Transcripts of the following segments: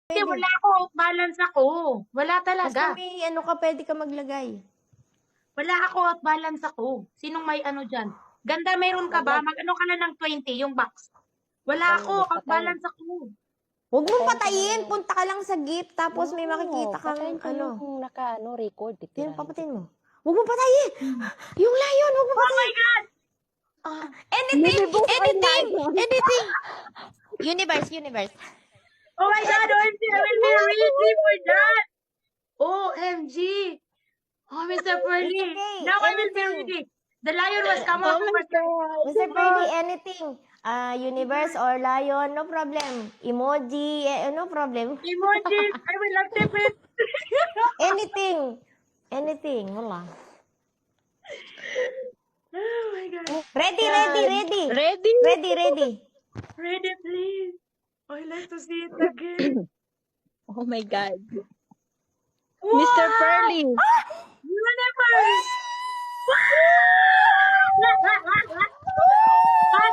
Hindi, Pwede. wala ako. Balance ako. Wala Basta talaga. may ano ka, pwede ka maglagay. Wala ako at balance ako. Sinong may ano dyan? Ganda, meron ka ba? Mag-ano ka na ng 20, yung box. Wala ako. At balance ako. Huwag mong Patayin ka patayin. na. Punta ka lang sa gift. Tapos may No, makikita kang patayin ko ano. yung naka-record. Yan, papatayin mo. Huwag mong patayin. Yung lion, huwag mong Oh patayin. my God! Anything! Anything! Anything! Universe. Oh my God! OMG! I will be ready for that! OMG! Oh, Mr. Pearly! It's okay. Now I will be Anything. ready. The lion was come Oh out my over there. God. Mr. Pearly, anything. Universe or lion, no problem. Emoji, no problem. Emojis! I will accept it! Anything. Wala. Oh my God! Ready. Ready? Ready, please! I like to see it again. Oh my God. Wow! Mr. Pearly. Universe!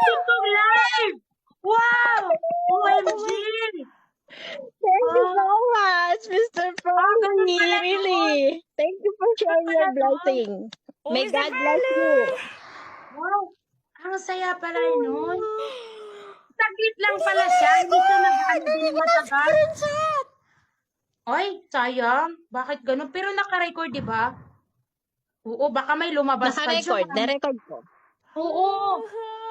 TikTok live! Wow! OMG! Thank you so much, Mr. ganun Pearly. pala yun. Really. Thank you for sharing pala your yun. blessing. May Mr. God bless you. Wow! Ang saya pala nun. Saglit lang pala siya. Hindi siya nag-ano din matagal. Screenshot! Ay, sayang. Bakit ganun? Pero naka-record, di ba? Oo, baka may lumabas pa Naka-record. dyan. Na-record ko. Oo.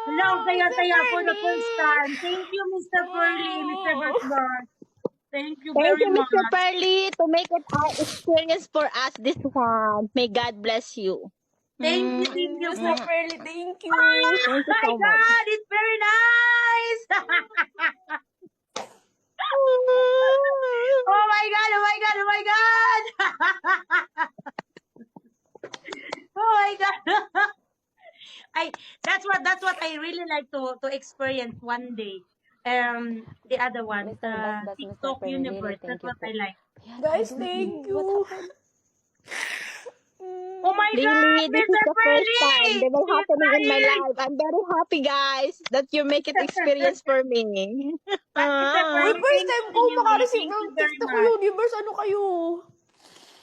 Wala, ang saya-saya Mr. for the Pearly. first time. Thank you, Mr. Pearly, Mr. Batman. Thank you Thank very you, much. Mr. Pearly, to make it our experience for us this one. May God bless you. Thank you, Mr. Pearly, thank you. Thank you Oh so my much. God, it's very nice. Oh my God, oh my God, oh my God. Oh my God. That's what I really like to experience one day. The other one, Mr. Bas, TikTok Mr. Pearly, universe. really, That's what I like. Guys, thank you. Oh my God, Really, this is Mr. the first time Pearly. that will He's happen in my flying. life. I'm very happy, guys, that you make it experience for me. But Mr. Uy, Pearly, first thank time you, ko makareceive thank ng you very TikTok much. universe. Ano kayo?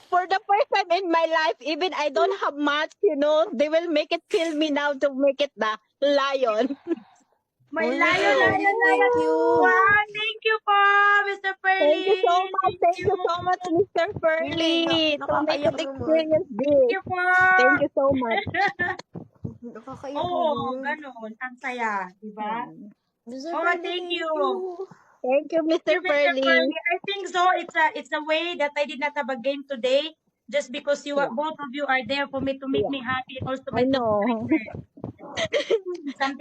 For the first time in my life, even I don't have much, they will make it feel me now to make it the lion. My Oh, lion. thank you. Wow, thank you po, Mr. Pearly. Thank you so much. Thank you so much, Mr. Pearly, to make Nakakaiyak it naman. experience Thank this. you po. Thank you so much. Nakakaiyak Oo, naman. ganun. Ang saya, di ba? Mr. Oh, Pearly, thank you. Thank you, Thank you, Mr. Mr. Pearly. Pearly. I think so. It's a way that I did not have a game today, just because Yeah. both of you are there for me to make Yeah. me happy, also I my know. something